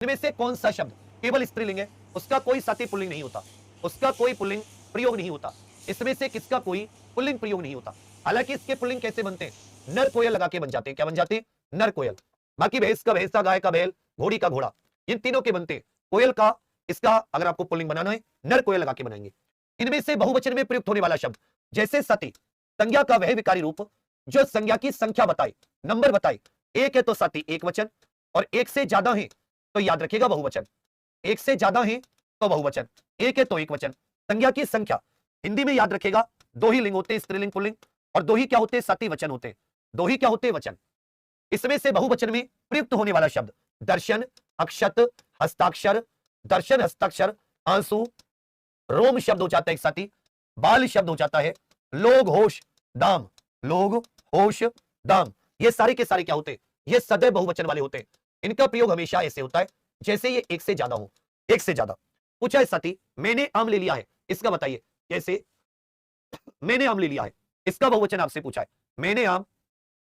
इनमें से कौन सा शब्द केवल स्त्रीलिंग है, उसका कोई सती पुल्लिंग नहीं होता, उसका कोई पुल्लिंग प्रयोग नहीं होता। इसमें से किसका कोई पुल्लिंग प्रयोग नहीं होता। हालांकि इसके पुल्लिंग कैसे बनते हैं, नर कोयल लगा के बन जाते हैं। क्या बन जाते हैं? नर कोयल। बाकी भैंस का भैंसा, गाय का बैल, घोड़ी का घोड़ा, इन तीनों के बनते हैं। कोयल का, इसका अगर आपको पुल्लिंग बनाना है, नर कोयल लगा के बनाएंगे। इनमें से बहुवचन में प्रयुक्त होने वाला शब्द, जैसे सती, संज्ञा का वह विकारी रूप जो संज्ञा की संख्या बताए, नंबर बताए। एक है तो सती एक वचन, और एक से ज्यादा है तो याद रखिएगा बहुवचन। एक से ज्यादा है तो बहुवचन, एक है तो एक वचन। संज्ञा की संख्या हिंदी में याद रखेगा, दो ही लिंग होते हैं, स्त्रीलिंग पुल्लिंग, और दो ही क्या होते हैं? सती वचन होते हैं। दो ही क्या होते हैं? वचन। इसमें से बहुवचन में प्रयुक्त होने वाला शब्द, दर्शन, अक्षत, हस्ताक्षर, दर्शन, हस्ताक्षर, आंसू, रोम शब्द हो जाता है एक साथी, बाल शब्द हो जाता है, लोग, होश, दाम, लोग, होश, दाम। ये सारे के सारे क्या होते हैं? ये सदैव बहुवचन वाले होते हैं। इनका प्रयोग हमेशा ऐसे होता है जैसे ये एक से ज्यादा हो। एक से ज्यादा पूछा है साथी, मैंने आम ले लिया है, इसका बताइए। जैसे मैंने आम ले लिया है, इसका बहुवचन आपसे पूछा है, मैंने आम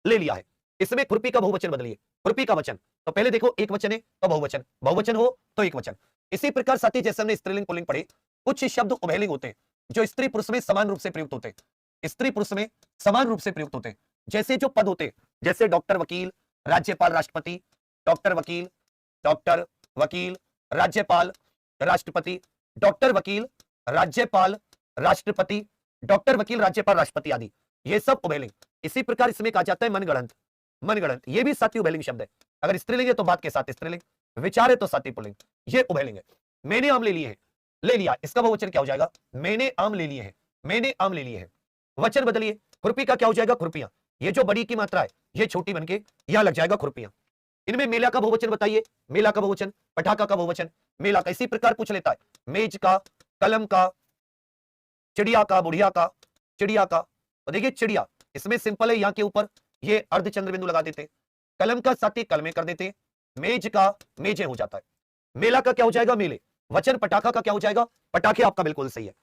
ले लिया है। इसमें खुरपी का बहुवचन बदलिए, खुरपी का वचन। तो पहले देखो एक वचन है तो बहुवचन, बहुवचन हो तो एक वचन। इसी प्रकार साथी जैसे हमने स्त्रीलिंग पुल्लिंग पढ़े, कुछ शब्द उभयलिंग होते हैं जो स्त्री पुरुष में समान रूप से प्रयुक्त होते हैं। स्त्री पुरुष में समान रूप से प्रयुक्त होते हैं। जैसे जो पद होते हैं, जैसे डॉक्टर, वकील, राज्यपाल, राष्ट्रपति, डॉक्टर, वकील, डॉक्टर, वकील, राज्यपाल, राष्ट्रपति, डॉक्टर, वकील, राज्यपाल, राष्ट्रपति, डॉक्टर, वकील, राज्यपाल, राष्ट्रपति आदि, ये सब उभयलिंग। इसी प्रकार इसमें कहा जाता है मनगढ़ंत, मनगढ़ंत, ये भी साथी उभयलिंग शब्द है। अगर स्त्रीलिंग है तो बात के साथ स्त्रीलिंग, विचार है तो साथी पुल्लिंग, ये उभयलिंग है। मैंने आम ले लिए हैं, ले लिया, इसका बहुवचन क्या हो जाएगा? मैंने आम ले लिए हैं, मैंने आम ले लिए हैं। वचन बदलिए, खुरपी का क्या हो जाएगा? खुरपियां। ये जो बड़ी की मात्रा है ये छोटी बनके यहां लग जाएगा खुरपियां। इनमें मेला का बहुवचन बताइए, मेला का बहुवचन, पटाखा का बहुवचन, मेला का। इसी प्रकार पूछ लेता है, मेज का, कलम का, चिड़िया का, बुढ़िया का, चिड़िया का। तो देखिए चिड़िया, इसमें सिंपल है, यहां के ऊपर ये अर्धचंद्र बिंदु लगा देते हैं। कलम का साथी कलमे कर देते हैं, मेज का मेजे हो जाता है। मेला का क्या हो जाएगा? मेले। वचन पटाखा का क्या हो जाएगा? पटाखे। आपका बिल्कुल सही है।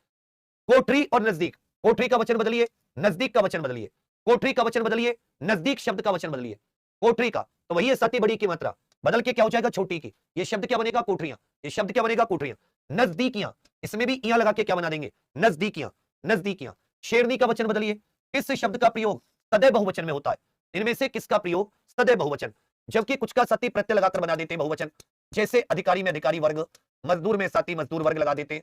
कोठरी और नजदीक, कोठरी का वचन बदलिए, नजदीक का वचन बदलिए, कोठरी का वचन बदलिए, नजदीक शब्द का वचन बदलिए। कोठरी का तो वही है साथी बड़ी की मात्रा, बदल के क्या हो जाएगा? छोटी की। ये शब्द क्या बनेगा? कोठरियां। ये शब्द क्या बनेगा? कोठरियां। नजदीकियां, इसमें भी इयां लगा के क्या बना देंगे? नजदीकियां, नजदीकियां। शेरनी का वचन बदलिए, किस शब्द का प्रयोग सदैव बहुवचन में होता है? इनमें से किसका प्रयोग सदैव बहुवचन, जबकि कुछ का साथी प्रत्यय लगाकर बना देते हैं बहुवचन। जैसे अधिकारी में अधिकारी वर्ग, मजदूर में साथी मजदूर वर्ग लगा देते हैं।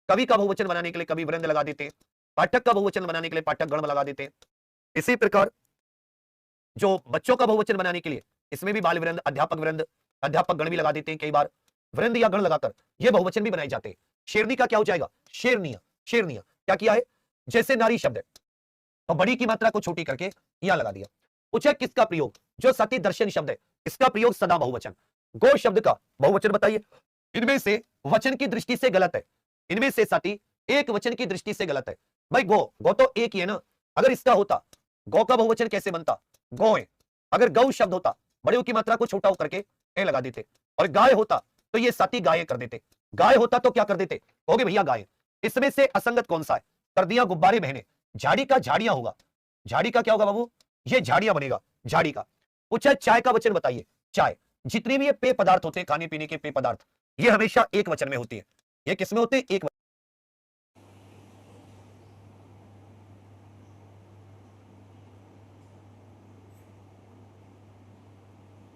कवि का बहुवचन बनाने के लिए कवि वृंद लगा देते हैं। पाठक का बहुवचन बनाने के लिए पाठक गण लगा देते हैं। इसी प्रकार जो बच्चों का बहुवचन बनाने के लिए, इसमें भी बाल वृंद, अध्यापक वृंद, अध्यापक गण भी लगा देते हैं। कई बार वृंद या गण लगाकर ये बहुवचन भी बनाए जाते हैं। शेरनी का क्या हो जाएगा? शेरनिया, शेरनिया। क्या किया है? जैसे नारी शब्द है तो बड़ी की मात्रा को छोटी करके यहां लगा दिया। पूछा किसका प्रयोग? जो साथी दर्शन शब्द है इसका प्रयोग सदा बहुवचन। गो शब्द का बहुवचन बताइए। इनमें से वचन की दृष्टि से गलत है, इनमें से साथी एक वचन की दृष्टि से गलत है। भाई गो, गो तो एक ही है ना। अगर इसका होता, गौ का बहुवचन कैसे बनता? गौएं। अगर गौ शब्द होता, बड़े की मात्रा को छोटा होकर के ए लगा देते, और गाय होता तो ये साथी गायें कर देते। गाय होता तो क्या कर देते? होगे भैया गायें। इसमें से असंगत कौन सा है? सर्दियां, गुब्बारे, बहने। झाड़ी का झाड़ियां होगा, झाड़ी का क्या होगा बाबू? ये झाड़ियां बनेगा, झाड़ी का। पूछा चाय का वचन बताइए। चाय, जितने भी ये पेय पदार्थ होते हैं, खाने पीने के पेय पदार्थ, ये हमेशा एक वचन में होती है। ये किसमें होते हैं? एक वचन।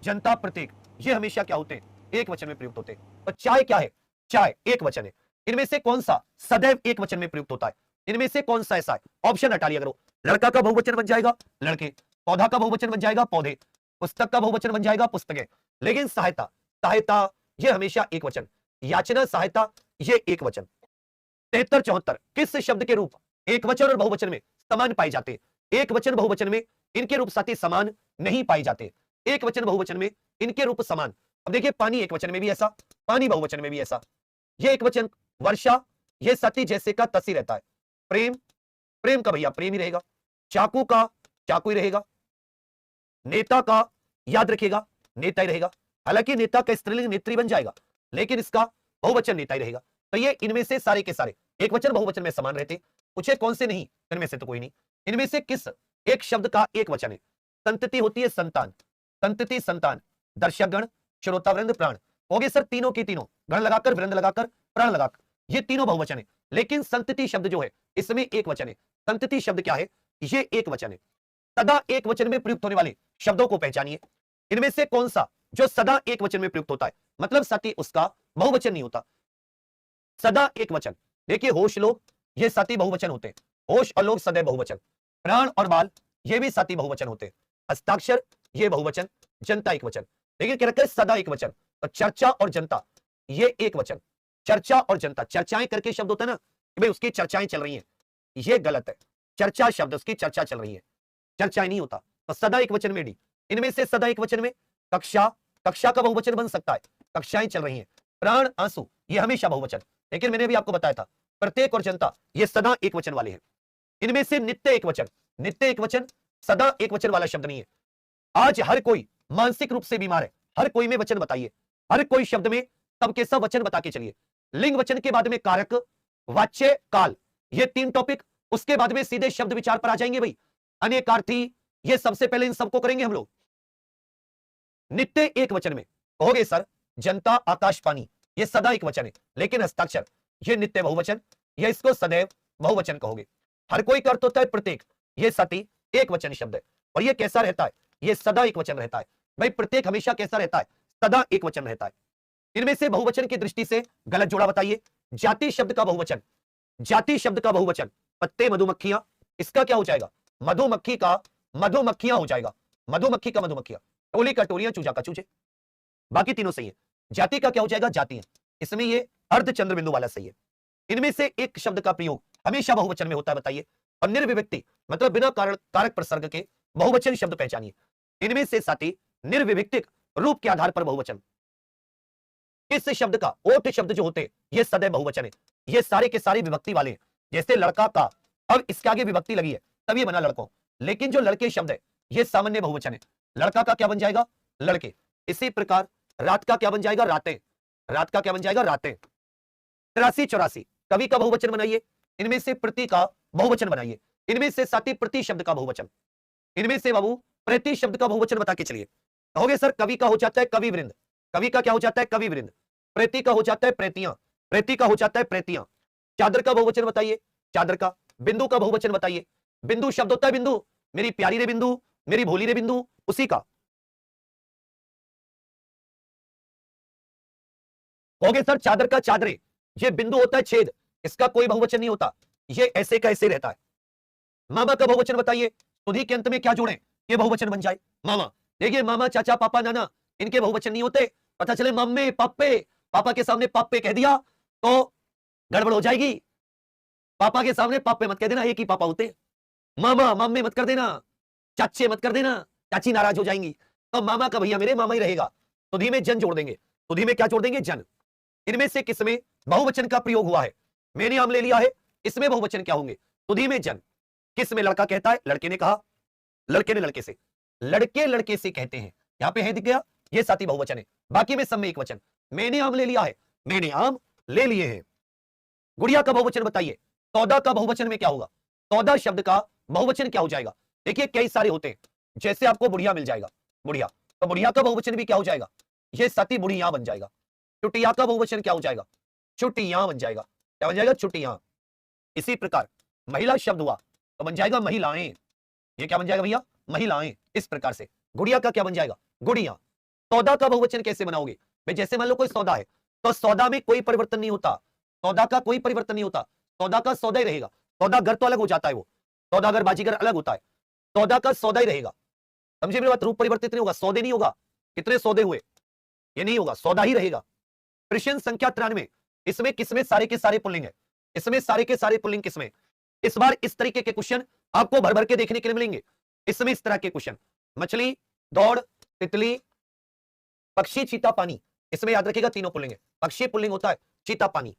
जनता, प्रतीक, ये हमेशा क्या होते हैं? एक वचन में प्रयुक्त होते हैं। और चाय क्या है? चाय एक वचन है। इनमें से कौन सा सदैव एक वचन में प्रयुक्त होता है? इनमें से कौन सा ऐसा है? ऑप्शन हटा लिया करो। लड़का का बहुवचन बन जाएगा लड़के, पौधा का बहुवचन बन जाएगा पौधे, पुस्तक का बहुवचन बन जाएगा पुस्तकें। लेकिन सहायता, सहायता ये हमेशा एक वचन। याचना, सहायता, ये एक वचन। 73 74 किस शब्द के रूप एक वचन और बहुवचन में समान पाए जाते? एक वचन बहुवचन में इनके रूप साथी समान नहीं पाए जाते। एक वचन बहुवचन में इनके रूप समान। अब देखिए पानी एक वचन में भी ऐसा, पानी बहुवचन में भी ऐसा। ये एक वचन। वर्षा, ये साथी जैसे का तसी रहता है। प्रेम, प्रेम का भैया प्रेम ही रहेगा। चाकू का चाकू ही रहेगा। नेता का याद रखिएगा नेता ही रहेगा। हालांकि नेता का स्त्रीलिंग नेत्री बन जाएगा, लेकिन इसका बहुवचन नेता ही रहेगा। तो ये इनमें से सारे के सारे एक वचन बहुवचन में समान रहते। पूछे कौन से नहीं? इनमें से तो कोई नहीं। इनमें से किस एक शब्द का एक वचन है? संतति होती है संतान, संतति संतान, दर्शकगण, श्रोतावृंद, प्राण। हो गए सर तीनों की तीनों, गण लगाकर, वृंद लगाकर, प्रण लगाकर, ये तीनों बहुवचन है। लेकिन संतति शब्द जो है इसमें एक वचन है। संतति शब्द क्या है? ये एक वचन है। सदा एक वचन में प्रयुक्त होने वाले शब्दों को पहचानिए। इनमें से कौन सा जो सदा एक वचन में प्रयुक्त होता है, मतलब सती उसका बहुवचन नहीं होता, सदा एक वचन। देखिए होश लोग, ये सती बहुवचन होते हैं। होश और लोग सदैव बहुवचन। प्राण और बाल, ये भी सती बहुवचन होते हैं। हस्ताक्षर, ये बहुवचन। जनता एक वचन। लेकिन क्या रखा है? सदा एक वचन। तो चर्चा और जनता, ये एक वचन। चर्चा और जनता, चर्चाएं करके शब्द होता है ना कि भाई उसकी चर्चाएं चल रही हैं, ये गलत है। चर्चा शब्द, उसकी चर्चा चल रही है, चर्चाएं नहीं होता। तो सदा एक वचन में डी। इनमें से सदा एक वचन में कक्षा, कक्षा का बहुवचन बन सकता है, कक्षाएं चल रही हैं। प्राण, आंसू, ये हमेशा बहुवचन। लेकिन मैंने भी आपको बताया था प्रत्येक और जनता ये सदा एक वचन वाले हैं। इनमें से नित्य एक वचन, नित्य एक वचन सदा एक वचन वाला शब्द नहीं है। आज हर कोई मानसिक रूप से बीमार है, हर कोई में वचन बताइए, हर कोई शब्द में सबके सब वचन बता के चलिए। लिंग वचन के बाद में कारक, वाच्य, काल, ये तीन टॉपिक, उसके बाद में सीधे शब्द विचार पर आ जाएंगे भाई। अनेकार्थी, ये सबसे पहले इन सबको करेंगे हम लोग। नित्य एक वचन में कहोगे सर जनता, आकाश, पानी, ये सदा एक वचन है। लेकिन हस्ताक्षर, ये नित्य बहुवचन, ये इसको सदैव बहुवचन कहोगे। हर कोई का अर्थ होता है प्रत्येक, ये सती एक वचन शब्द है। और ये कैसा रहता है? ये सदा एक वचन रहता है। भाई प्रत्येक हमेशा कैसा रहता है? सदा एक वचन रहता है। इनमें से बहुवचन की दृष्टि से गलत जोड़ा बताइए। जाति शब्द का बहुवचन, जाति शब्द का बहुवचन पत्ते, मधुमक्खियां, इसका क्या हो जाएगा? मधुमक्खी का मधुमक्खियां हो जाएगा। मधुमक्खी का मधुमक्खियां, टोली का टोलियां, चूजा का चूजे, बाकी तीनों सही है। जाति का क्या हो जाएगा? जातियां, इसमें ये अर्ध चंद्र बिंदु वाला सही है। इनमें से एक शब्द का प्रयोग हमेशा बहुवचन में होता है, बताइए। और निर्विभक्ति मतलब बिना कारण कारक प्रसर्ग के बहुवचन शब्द पहचानिए। इनमें से साथी निर्विभक्तिक रूप के आधार पर बहुवचन। इस शब्द का ओठ शब्द जो होते हैं ये सदैव बहुवचन है। ये सारे के सारे विभक्ति वाले हैं। जैसे लड़का का, अब इसके आगे विभक्ति लगी है तब ये बना लड़कों। लेकिन जो लड़के शब्द है ये सामान्य बहुवचन है। लड़का का क्या बन जाएगा? लड़के। इसी प्रकार रात का क्या बन जाएगा? रातें। रात का क्या बन जाएगा? रातें। 83 84 कवि का बहुवचन बनाइए। इनमें से प्रति का बहुवचन बनाइए। इनमें से साथी प्रति शब्द का बहुवचन। इनमें से बाबू प्रति शब्द का बहुवचन बता के चलिए। कहोगे सर कवि का हो जाता है कवि वृंद, कवि का क्या हो जाता है? कवि वृंद। प्रेती का हो जाता है प्रेतियां, प्रेती का हो जाता है प्रेतियां। चादर का बहुवचन बताइए, चादर का। बिंदु का बहुवचन बताइए। बिंदु शब्द होता है बिंदु, मेरी प्यारी रे बिंदु, मेरी भोली रे बिंदु, उसी का। कहोगे सर चादर का चादरे, ये बिंदु होता है छेद, इसका कोई बहुवचन नहीं होता, ये ऐसे का ऐसे रहता है। मामा का बहुवचन बताइए। सुधी के अंत में क्या जोड़े? ये बहुवचन बन जाए मामा। देखिए मामा, चाचा, पापा, नाना, इनके बहुवचन नहीं होते। पता चले मम्मी, पापे, पापा के सामने पापे कह दिया तो गड़बड़ हो जाएगी। पापा के सामने पापे मत कह देना, एक ही पापा होते। मामा मम्मी मत कर देना, चाचे मत कर देना, चाची नाराज हो जाएंगी। तो मामा का भैया मेरे मामा ही रहेगा। सुधी में जन जोड़ देंगे। सुधी में क्या जोड़ देंगे? जन। इनमें से किसमें बहुवचन का प्रयोग हुआ है? मैंने आम ले लिया है, इसमें बहुवचन क्या होंगे? सुधी में जन। किस में लड़का कहता है? लड़के ने कहा, लड़के ने लड़के से, लड़के लड़के से कहते हैं। यहां पे है दिख गया, ये साथी बहुवचन है। बाकी में सब में एक वचन। मैंने आम ले लिया है, मैंने आम ले लिए हैं। गुड़िया का बहुवचन बताइए। सौदा का बहुवचन में क्या होगा? सौदा शब्द का बहुवचन क्या हो जाएगा? देखिए कई सारे होते हैं, जैसे आपको बुढ़िया मिल जाएगा, बुढ़िया, तो बुढ़िया का बहुवचन भी क्या हो जाएगा? ये सती बुढ़िया बन जाएगा। चुटिया का बहुवचन क्या हो जाएगा? चुटिया बन जाएगा। क्या बन जाएगा? चुटिया। इसी प्रकार महिला शब्द हुआ तो बन जाएगा महिलाएं। ये क्या बन जाएगा भैया? महिलाएं। इस प्रकार से गुड़िया का क्या बन जाएगा? गुड़िया। सौदा का बहुवचन कैसे बनाओगे भाई? जैसे मान लो कोई सौदा है तो सौदा में कोई परिवर्तन नहीं होता, सौदा का कोई परिवर्तन नहीं होता, सौदा का सौदा ही रहेगा। सौदागर तो अलग हो जाता है, वो सौदागर बाजीगर अलग होता है, सौदा का सौदा ही रहेगा। समझे मेरी बात? रूप परिवर्तित नहीं होगा, सौदे नहीं होगा, कितने सौदे हुए, ये नहीं होगा, सौदा ही रहेगा। प्रश्न संख्या 93, इसमें किसमें सारे के सारे पुल्लिंग है? इसमें सारे के सारे पुल्लिंग किसमें? इस बार इस तरीके के क्वेश्चन आपको भर भर के देखने के लिए मिलेंगे। इसमें इस तरह के क्वेश्चन, मछली, दौड़, तितली, पक्षी, चीता, पानी, इसमें याद रखिएगा तीनों पुल्लिंग है। पक्षी पुल्लिंग होता है, चीता पानी,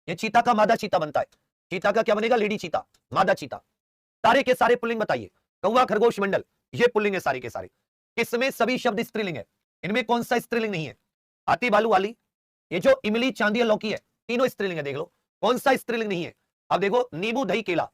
ये चीता का मादा चीता बनता है। चीता का क्या बनेगा? लेडी चीता, मादा चीता। सारे के सारे पुल्लिंग बताइए। कौवा, खरगोश, मंडल, ये पुल्लिंग है सारे के सारे। इसमें सभी शब्द स्त्रीलिंग है, इनमें कौन सा स्त्रीलिंग नहीं है? हाथी, बालू, वाली, ये जो इमली, चांदी, लौकी है, तीनों स्त्रीलिंग है। देख लो कौन सा स्त्रीलिंग नहीं है। अब देखो नींबू, दही, केला,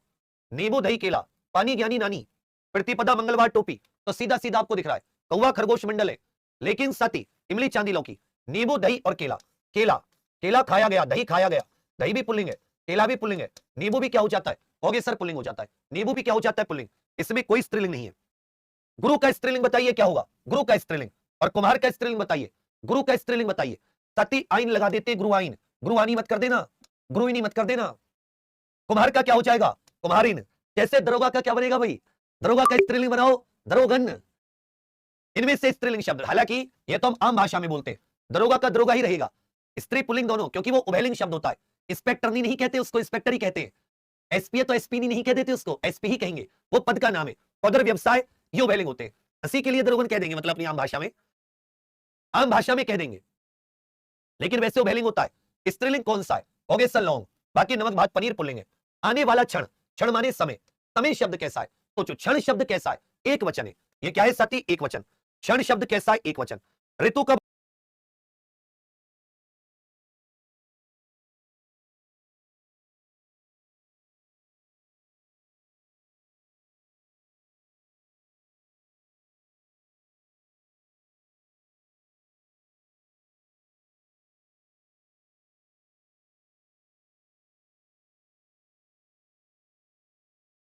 नींबू, दही, केला, पानी, ज्ञानी, नानी, प्रतिपदा, मंगलवार, टोपी, तो सीधा सीधा आपको दिख रहा है कौवा, खरगोश, मंडल है। लेकिन सती, इमली, चांदी, लौकी, नींबू, दही और केला। केला, केला खाया गया, दही खाया गया, दही भी पुल्लिंग है, केला भी पुल्लिंग है, नींबू भी क्या हो जाता है, कहोगे सर पुल्लिंग हो जाता है, नींबू भी क्या हो जाता है, पुल्लिंग। इसमें कोई स्त्रीलिंग नहीं है। गुरु का स्त्रीलिंग बताइए क्या होगा, गुरु का स्त्रीलिंग। और कुम्हार का स्त्रीलिंग बताइए, गुरु का स्त्रीलिंग बताइए। सती आइन लगा देते, गुरु आइन, गुरुआनी मत कर देना, गुरुइनी मत कर देना। कुम्हार का क्या हो जाएगा, कुम्हारिन। जैसे दरोगा का क्या बनेगा भाई, दरोगा का स्त्रीलिंग बनाओ, दरोगन। इनमें से स्त्रीलिंग शब्द, हालांकि ये तो हम आम भाषा में बोलते हैं, दरोगा का दरोगा ही रहेगा, स्त्री पुल्लिंग दोनों, क्योंकि वो उभयलिंग शब्द होता है। इंस्पेक्टरनी नहीं कहते उसको, इंस्पेक्टर ही कहते हैं। एसपी है तो एसपी नहीं कह देते उसको, एसपी ही कहेंगे, वो पद का नाम है। पदर व्यवसाय ये उभयलिंग होते हैं, हंसी के लिए दरोगन कह देंगे, मतलब अपनी आम भाषा में, आम भाषा में कह देंगे, लेकिन वैसे उभयलिंग होता है। स्त्रीलिंग कौन सा है, कहोगे सर लौंग, बाकी नमक भात पनीर पुल्लिंग है। आने वाला क्षण, क्षण माने समय, समय शब्द कैसा है, सोचो क्षण शब्द कैसा है, एक वचन है, ये क्या है साथी, एक वचन। क्षण शब्द कैसा है, एक वचन। ऋतु कब